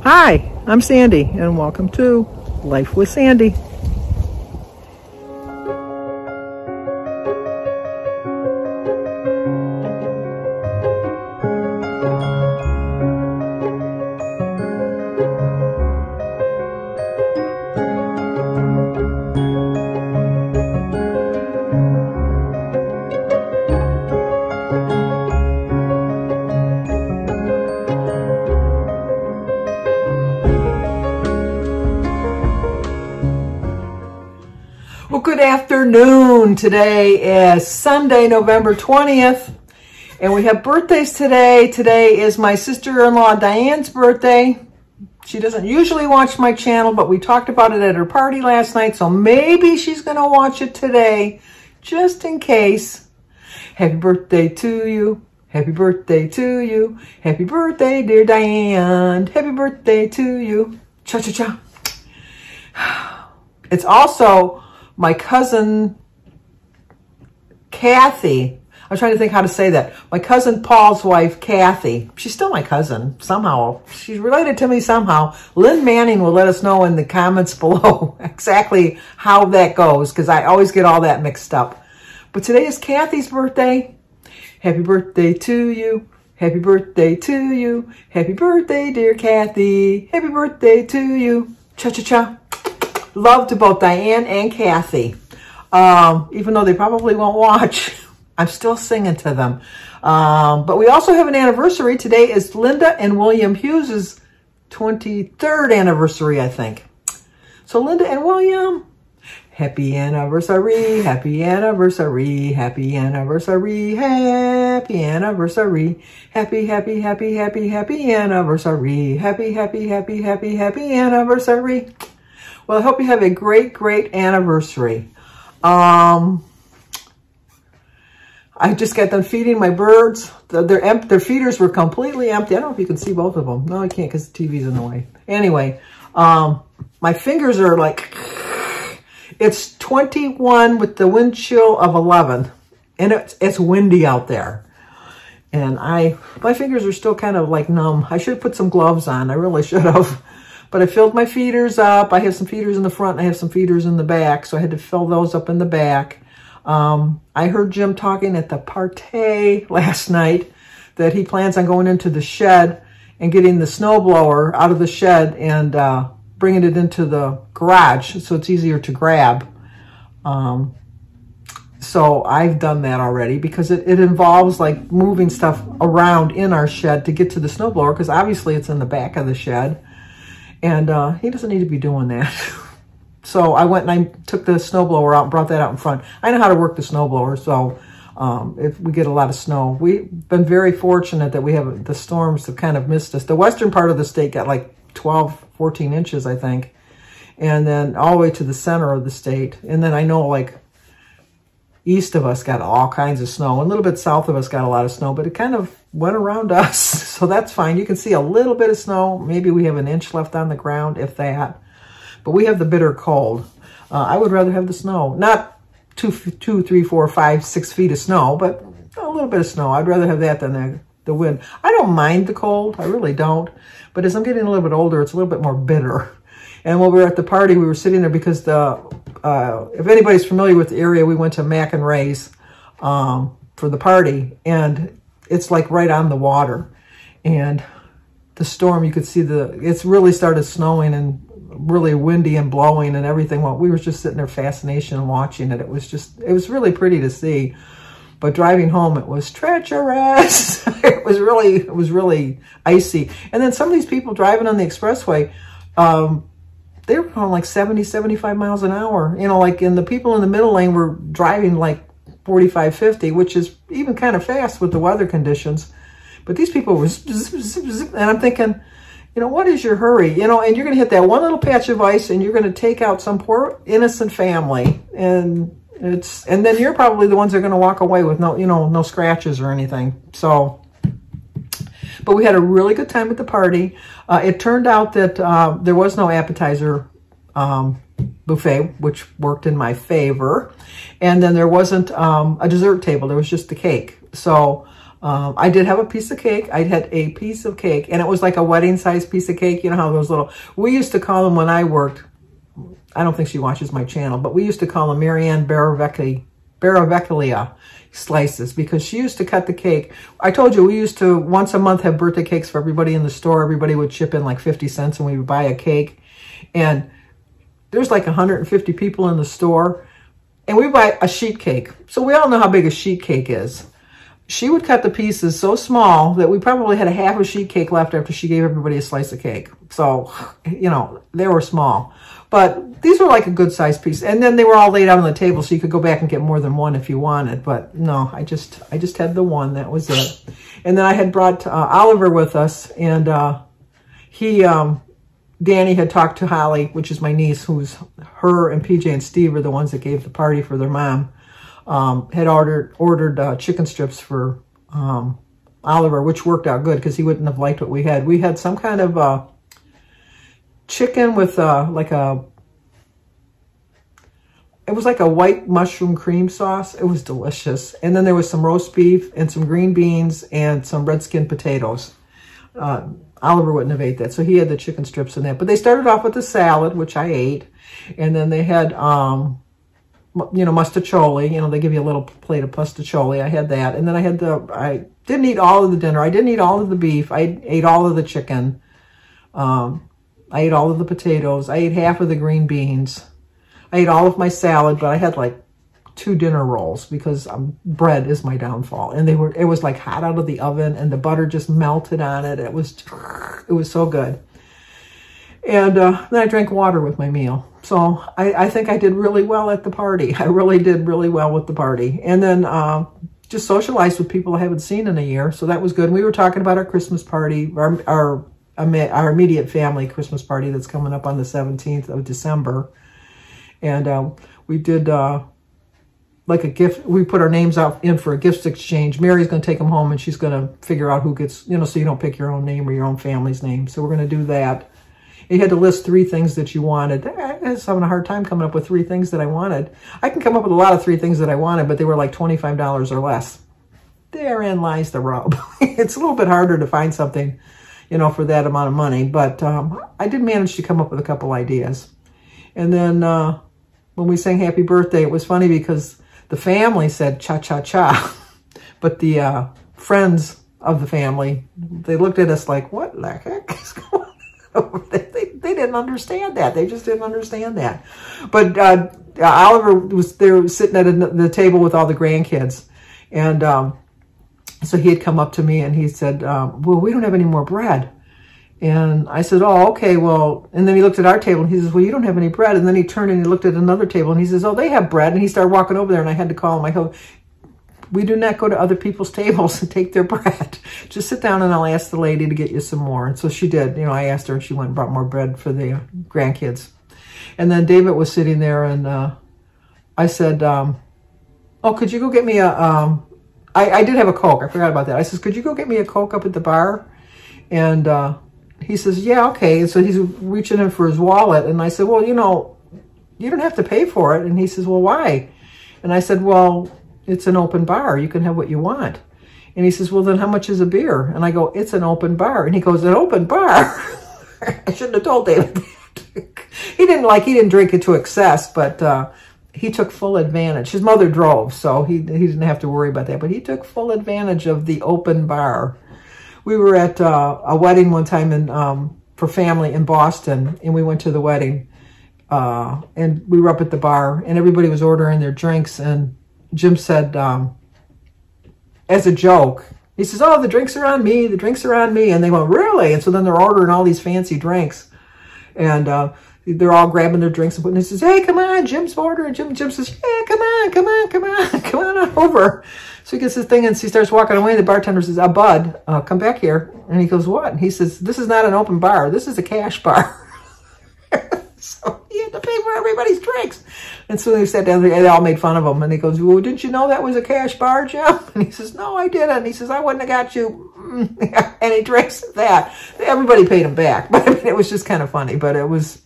Hi, I'm Sandy, and welcome to Life with Sandy. Well, good afternoon. Today is Sunday, November 20th, and we have birthdays today. Today is my sister-in-law Diane's birthday. She doesn't usually watch my channel, but we talked about it at her party last night, so maybe she's going to watch it today, just in case. Happy birthday to you. Happy birthday to you. Happy birthday, dear Diane. Happy birthday to you. Cha-cha-cha. It's also my cousin Kathy. I'm trying to think how to say that. My cousin Paul's wife, Kathy. She's still my cousin somehow. She's related to me somehow. Lynn Manning will let us know in the comments below exactly how that goes, because I always get all that mixed up. But today is Kathy's birthday. Happy birthday to you. Happy birthday to you. Happy birthday, dear Kathy. Happy birthday to you. Cha-cha-cha. Love to both Diane and Kathy. Even though they probably won't watch, I'm still singing to them. But we also have an anniversary. Today is Linda and William Hughes' 23rd anniversary, I think. So Linda and William, happy anniversary, happy anniversary, happy anniversary, happy anniversary, happy, happy, happy, happy, happy anniversary, happy, happy, happy, happy, happy anniversary. Well, I hope you have a great, great anniversary. I just got done feeding my birds. Their feeders were completely empty. I don't know if you can see both of them. No, I can't because the TV's in the way. Anyway, my fingers are like, it's 21 with the wind chill of 11. And it's windy out there. And my fingers are still kind of like numb. I should have put some gloves on. I really should have. But I filled my feeders up. I have some feeders in the front. And I have some feeders in the back. So I had to fill those up in the back. I heard Jim talking at the party last night that he plans on going into the shed and getting the snowblower out of the shed and bringing it into the garage so it's easier to grab. So I've done that already because it involves like moving stuff around in our shed to get to the snowblower because obviously it's in the back of the shed. And he doesn't need to be doing that. So I went and I took the snowblower out and brought that out in front. I know how to work the snowblower, so if we get a lot of snow. We've been very fortunate that we have the storms have kind of missed us. The western part of the state got like 12, 14 inches, I think. And then all the way to the center of the state. And then I know like east of us got all kinds of snow. And a little bit south of us got a lot of snow, but it kind of went around us. So that's fine. You can see a little bit of snow. Maybe we have an inch left on the ground, if that. But we have the bitter cold. I would rather have the snow. Not 2, 3, 4, 5, 6 feet of snow, but a little bit of snow. I'd rather have that than the wind. I don't mind the cold. I really don't. But as I'm getting a little bit older, it's a little bit more bitter. And when we were at the party, we were sitting there because if anybody's familiar with the area, we went to Mac and Ray's for the party. And it's like right on the water. And the storm, you could see it's really started snowing and really windy and blowing and everything. Well, we were just sitting there fascination and watching it. It was really pretty to see. But driving home, it was treacherous. it was really icy. And then some of these people driving on the expressway, they were going like 70, 75 miles an hour. You know, like, and the people in the middle lane were driving like 45, 50, which is even kind of fast with the weather conditions. But these people were zip, zip, zip, zip, and I'm thinking, you know, what is your hurry? You know, and you're going to hit that one little patch of ice and you're going to take out some poor innocent family. And then you're probably the ones that are going to walk away with no scratches or anything. So, but we had a really good time at the party. It turned out that there was no appetizer buffet, which worked in my favor. And then there wasn't a dessert table. There was just the cake. So I did have a piece of cake. I had a piece of cake, and it was like a wedding-sized piece of cake. You know how those little, we used to call them when I worked, I don't think she watches my channel, but we used to call them Marianne Baravecchia slices, because she used to cut the cake. I told you, we used to once a month have birthday cakes for everybody in the store. Everybody would chip in like 50 cents and we would buy a cake. And there's like 150 people in the store, and we buy a sheet cake. So we all know how big a sheet cake is. She would cut the pieces so small that we probably had a half a sheet cake left after she gave everybody a slice of cake. So, you know, they were small. But these were like a good sized piece. And then they were all laid out on the table, so you could go back and get more than one if you wanted. But no, I just had the one. That was it. And then I had brought Oliver with us, and Danny had talked to Holly, which is my niece, who's her and PJ and Steve are the ones that gave the party for their mom. Had ordered chicken strips for Oliver, which worked out good because he wouldn't have liked what we had. We had some kind of chicken with it was like a white mushroom cream sauce. It was delicious. And then there was some roast beef and some green beans and some red skin potatoes. Oliver wouldn't have ate that, so he had the chicken strips and that. But they started off with the salad, which I ate. And then they had, mustacholi. You know, they give you a little plate of pustacholi. I had that. And then I didn't eat all of the dinner. I didn't eat all of the beef. I ate all of the chicken. I ate all of the potatoes. I ate half of the green beans. I ate all of my salad, but I had like 2 dinner rolls because bread is my downfall. And it was like hot out of the oven, and the butter just melted on it. It was so good. And then I drank water with my meal. So I think I did really well at the party. I really did really well with the party. And then just socialized with people I haven't seen in a year. So that was good. We were talking about our Christmas party, our immediate family Christmas party that's coming up on the 17th of December. And we did like a gift. We put our names out in for a gift exchange. Mary's going to take them home, and she's going to figure out who gets, so you don't pick your own name or your own family's name. So we're going to do that. You had to list 3 things that you wanted. I was having a hard time coming up with 3 things that I wanted. I can come up with a lot of 3 things that I wanted, but they were like $25 or less. Therein lies the rub. It's a little bit harder to find something, for that amount of money. But I did manage to come up with a couple ideas. And then when we sang Happy Birthday, it was funny because the family said cha-cha-cha. But the friends of the family, they looked at us like, what the heck is going on? They didn't understand that. They just didn't understand that. But Oliver was there sitting at the table with all the grandkids. And so he had come up to me and he said, well, we don't have any more bread. And I said, oh, okay, well, and then he looked at our table and he says, well, you don't have any bread. And then he turned and he looked at another table and he says, oh, they have bread. And he started walking over there, and I had to call him. I go, we do not go to other people's tables and take their bread. Just sit down and I'll ask the lady to get you some more. And so she did. I asked her and she went and brought more bread for the grandkids. And then David was sitting there and I said, oh, could you go get me I did have a Coke. I forgot about that. I said, could you go get me a Coke up at the bar? And he says, yeah, okay. And so he's reaching in for his wallet. And I said, well, you don't have to pay for it. And he says, well, why? And I said, well, it's an open bar. You can have what you want. And he says, well, then how much is a beer? And I go, it's an open bar. And he goes, an open bar? I shouldn't have told David that. He didn't drink it to excess, but he took full advantage. His mother drove, so he didn't have to worry about that. But he took full advantage of the open bar. We were at a wedding one time for family in Boston, and we went to the wedding. And we were up at the bar, and everybody was ordering their drinks, and Jim said, as a joke, he says, oh, the drinks are on me, the drinks are on me. And they went, really? And so then they're ordering all these fancy drinks. And they're all grabbing their drinks and putting, he says, hey, come on, Jim's ordering. Jim says, yeah, come on over. So he gets this thing and he starts walking away. The bartender says, Bud, come back here. And he goes, what? And he says, this is not an open bar. This is a cash bar. So he had to pay for everybody's drinks. And so they sat down, they all made fun of him. And he goes, well, didn't you know that was a cash bar, Jim? And he says, no, I didn't. And he says, I wouldn't have got you any drinks at that. Everybody paid him back. But I mean, it was just kind of funny. But it was,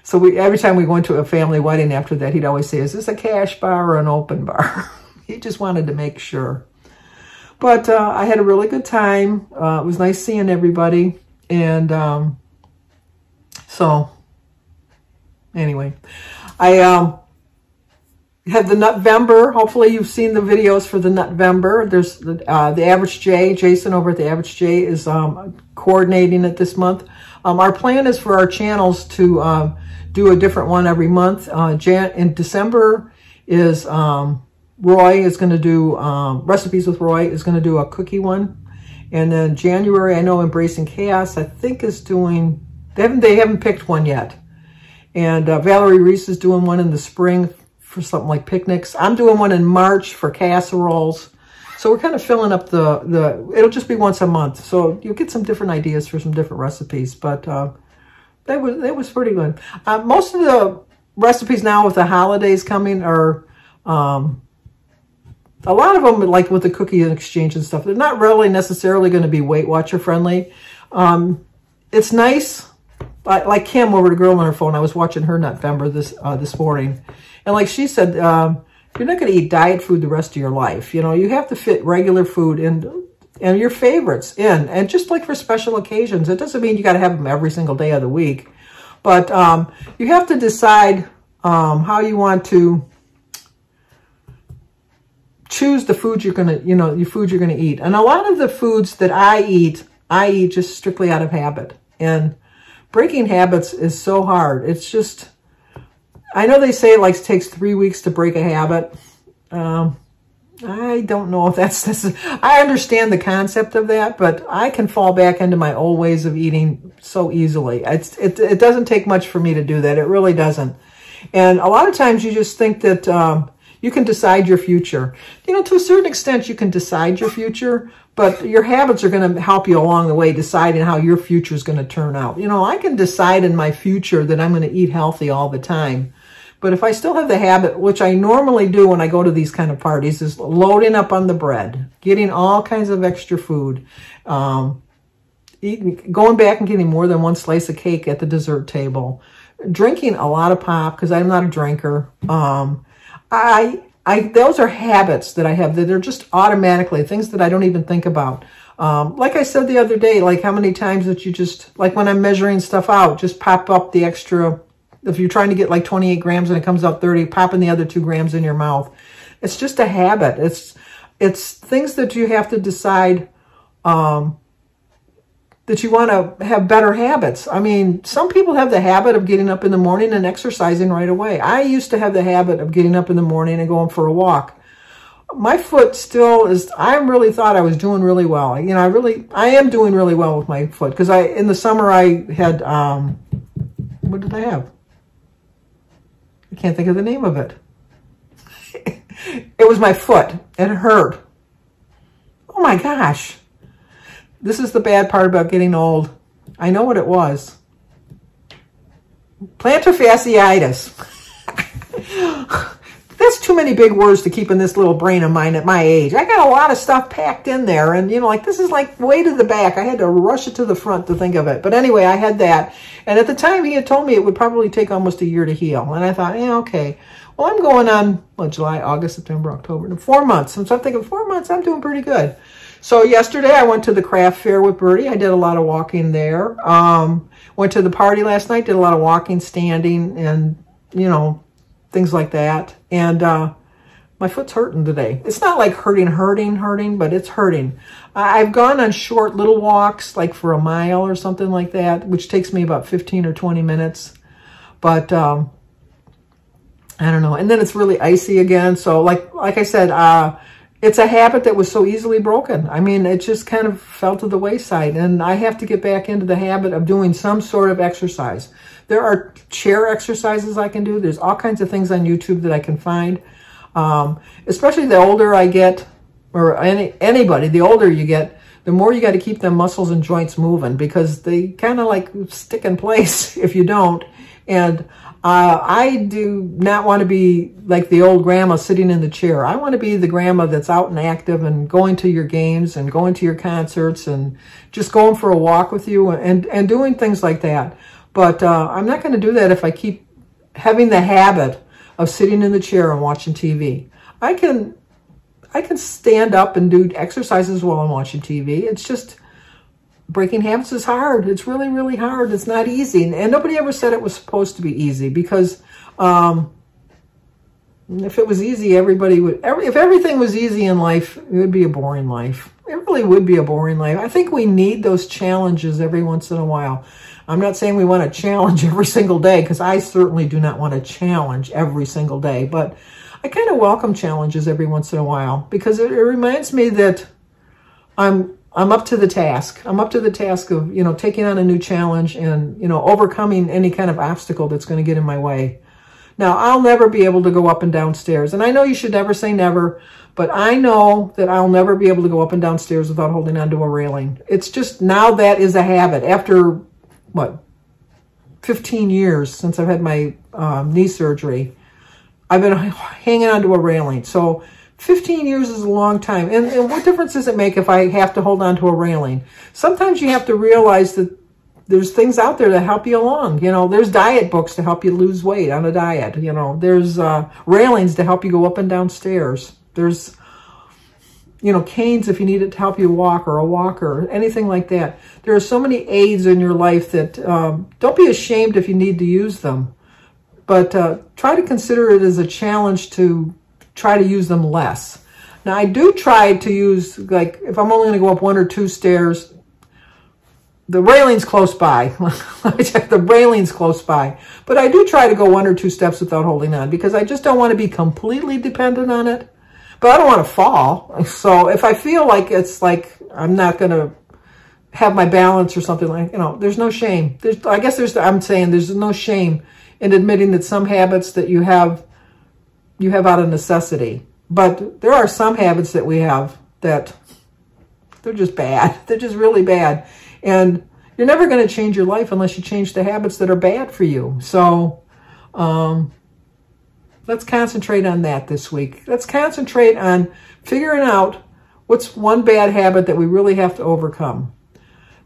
so every time we went to a family wedding after that, he'd always say, is this a cash bar or an open bar? He just wanted to make sure. But I had a really good time. It was nice seeing everybody. And so anyway, I had the Nutvember. Hopefully you've seen the videos for the Nutvember. There's the Average J. Jason over at the Average J is coordinating it this month. Our plan is for our channels to do a different one every month. In December is Roy is going to do Recipes with Roy is going to do a cookie one. And then January, I know Embracing Chaos, I think is doing, they haven't picked one yet. And Valerie Reese is doing one in the spring for something like picnics. I'm doing one in March for casseroles. So we're kind of filling up it'll just be once a month. So you'll get some different ideas for some different recipes. But that was pretty good. Most of the recipes now with the holidays coming are, a lot of them, like with the cookie exchange and stuff, they're not really necessarily going to be Weight Watcher friendly. It's nice. Like Kim over to Girl on her phone, I was watching her Nutvember this morning. And like she said, you're not going to eat diet food the rest of your life. You know, you have to fit regular food and your favorites in. And just like for special occasions, it doesn't mean you got to have them every single day of the week. But you have to decide how you want to choose the food you're going to, your food you're going to eat. And a lot of the foods that I eat just strictly out of habit. And breaking habits is so hard. It's just, I know they say it takes 3 weeks to break a habit. I don't know if that's I understand the concept of that, but I can fall back into my old ways of eating so easily. It doesn't take much for me to do that. It really doesn't. And a lot of times you just think that you can decide your future. To a certain extent, you can decide your future, but your habits are going to help you along the way deciding how your future is going to turn out. I can decide in my future that I'm going to eat healthy all the time. But if I still have the habit, which I normally do when I go to these kind of parties, is loading up on the bread, getting all kinds of extra food, going back and getting more than one slice of cake at the dessert table, drinking a lot of pop because I'm not a drinker. Those are habits that I have that are just automatically things that I don't even think about. Like I said the other day, like how many times that you just, like when I'm measuring stuff out, just pop up the extra, if you're trying to get like 28 grams and it comes out 30, popping the other 2 grams in your mouth. It's just a habit. It's things that you have to decide, that you want to have better habits. I mean, some people have the habit of getting up in the morning and exercising right away. I used to have the habit of getting up in the morning and going for a walk. My foot still is, I really thought I was doing really well. I am doing really well with my foot because in the summer I had, what did I have? I can't think of the name of it. It was my foot. It hurt. Oh my gosh. This is the bad part about getting old. I know what it was. Plantar fasciitis. That's too many big words to keep in this little brain of mine at my age. I got a lot of stuff packed in there. And, this is like way to the back. I had to rush it to the front to think of it. But anyway, I had that. And at the time, he had told me it would probably take almost a year to heal. And I thought, yeah, okay. Well, I'm going on, July, August, September, October, 4 months. And so I'm thinking 4 months, I'm doing pretty good. So yesterday I went to the craft fair with Bertie. I did a lot of walking there. Went to the party last night, did a lot of walking, standing, and, things like that. And my foot's hurting today. It's not like hurting, but it's hurting. I've gone on short little walks, like for a mile or something like that, which takes me about 15 or 20 minutes. But I don't know. And then it's really icy again. So like I said, it's a habit that was so easily broken. I mean, it just kind of fell to the wayside. And I have to get back into the habit of doing some sort of exercise. There are chair exercises I can do. There's all kinds of things on YouTube that I can find. Especially the older I get, or anybody, the older you get, the more you got to keep them muscles and joints moving because they kind of like stick in place if you don't. And I do not want to be like the old grandma sitting in the chair. I want to be the grandma that's out and active and going to your games and going to your concerts and just going for a walk with you and doing things like that. But I'm not going to do that if I keep having the habit of sitting in the chair and watching TV. I can stand up and do exercises while I'm watching TV. It's just breaking habits is hard. It's really, really hard. It's not easy. And nobody ever said it was supposed to be easy, because if it was easy, everybody would, if everything was easy in life, it would be a boring life. It really would be a boring life. I think we need those challenges every once in a while. I'm not saying we want to challenge every single day, because I certainly do not want to challenge every single day, but I kind of welcome challenges every once in a while, because it reminds me that I'm up to the task. I'm up to the task of, you know, taking on a new challenge and, you know, overcoming any kind of obstacle that's going to get in my way. Now, I'll never be able to go up and down stairs. And I know you should never say never, but I know that I'll never be able to go up and down stairs without holding onto a railing. It's just, now that is a habit. After, what, 15 years since I've had my knee surgery, I've been hanging onto a railing. So 15 years is a long time. And what difference does it make if I have to hold onto a railing? Sometimes you have to realize that there's things out there that help you along. You know, there's diet books to help you lose weight on a diet. You know, there's railings to help you go up and down stairs. There's, you know, canes if you need it to help you walk, or a walker, anything like that. There are so many aids in your life that don't be ashamed if you need to use them. But try to consider it as a challenge to try to use them less. Now, I do try to use, like, if I'm only going to go up 1 or 2 stairs, the railing's close by. Let me check, the railing's close by. But I do try to go 1 or 2 steps without holding on, because I just don't want to be completely dependent on it. But I don't want to fall. So if I feel like it's like I'm not going to have my balance or something, like, you know, there's no shame. I'm saying there's no shame in admitting that some habits that you have out of necessity. But there are some habits that we have that they're just bad. They're just really bad. And you're never going to change your life unless you change the habits that are bad for you. So let's concentrate on that this week. Let's concentrate on figuring out what's one bad habit that we really have to overcome.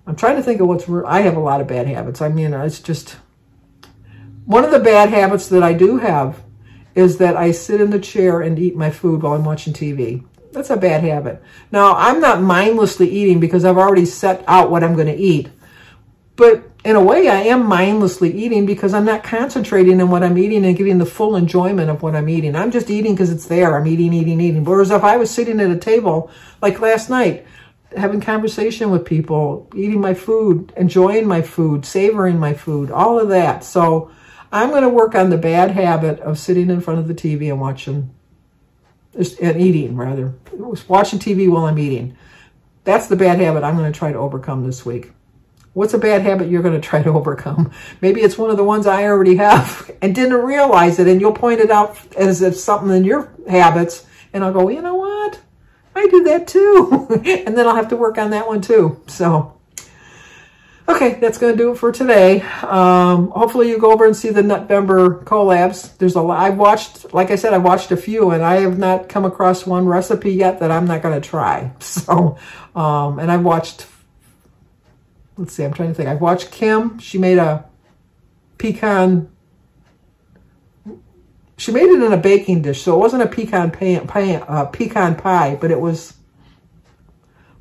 I'm trying to think of I have a lot of bad habits. I mean, it's just, one of the bad habits that I do have is that I sit in the chair and eat my food while I'm watching TV. That's a bad habit. Now, I'm not mindlessly eating because I've already set out what I'm going to eat. But in a way, I am mindlessly eating because I'm not concentrating on what I'm eating and getting the full enjoyment of what I'm eating. I'm just eating because it's there. I'm eating, eating, eating. Whereas if I was sitting at a table, like last night, having conversation with people, eating my food, enjoying my food, savoring my food, all of that. So I'm going to work on the bad habit of sitting in front of the TV and watching, and eating, rather. Watching TV while I'm eating. That's the bad habit I'm going to try to overcome this week. What's a bad habit you're going to try to overcome? Maybe it's one of the ones I already have and didn't realize it, and you'll point it out as if something in your habits, and I'll go, you know what? I do that too. And then I'll have to work on that one too. So, okay, that's going to do it for today. Hopefully you go over and see the Nutvember collabs. There's a lot. I've watched, like I said, I've watched a few, and I have not come across one recipe yet that I'm not going to try. So, and I've watched, let's see, I'm trying to think. I've watched Kim. She made a pecan, she made it in a baking dish. So it wasn't a pecan pie, but it was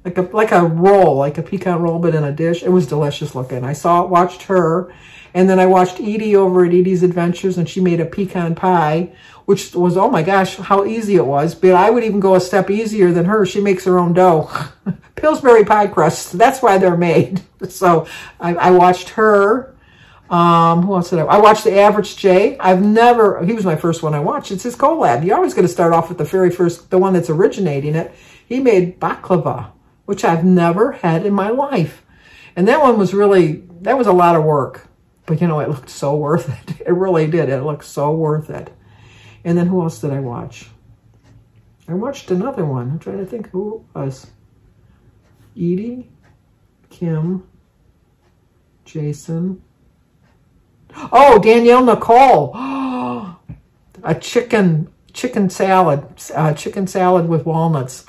like a roll, like a pecan roll, but in a dish. It was delicious looking. I watched her, and then I watched Edie over at Edie's Adventures, and she made a pecan pie, which was, oh my gosh, how easy it was. But I would even go a step easier than her. She makes her own dough. Pillsbury pie crusts, that's why they're made. So I watched her. Who else did I watched the Average J. He was my first one I watched. It's his collab. You're always going to start off with the very first, the one that's originating it. He made baklava, which I've never had in my life. And that one was really, that was a lot of work. But, you know, it looked so worth it. It really did. It looked so worth it. And then who else did I watch? I watched another one. I'm trying to think who it was. Edie, Kim, Jason. Oh, Danielle Nicole. A chicken salad. Chicken salad with walnuts.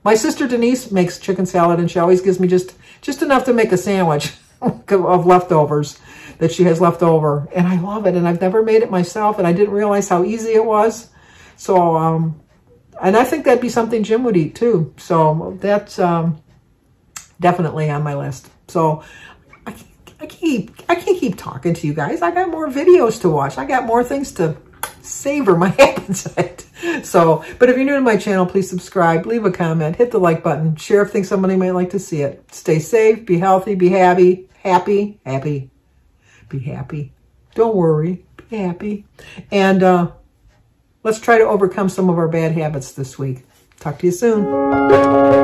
My sister Denise makes chicken salad, and she always gives me just enough to make a sandwich of leftovers that she has left over. And I love it, and I've never made it myself, and I didn't realize how easy it was. So And I think that'd be something Jim would eat too. So that's definitely on my list. So I can't keep talking to you guys. I got more videos to watch. I got more things to savor my appetite. So, but if you're new to my channel, please subscribe, leave a comment, hit the like button, share if you think somebody might like to see it. Stay safe, be healthy, be happy, be happy. Don't worry, be happy. And let's try to overcome some of our bad habits this week. Talk to you soon.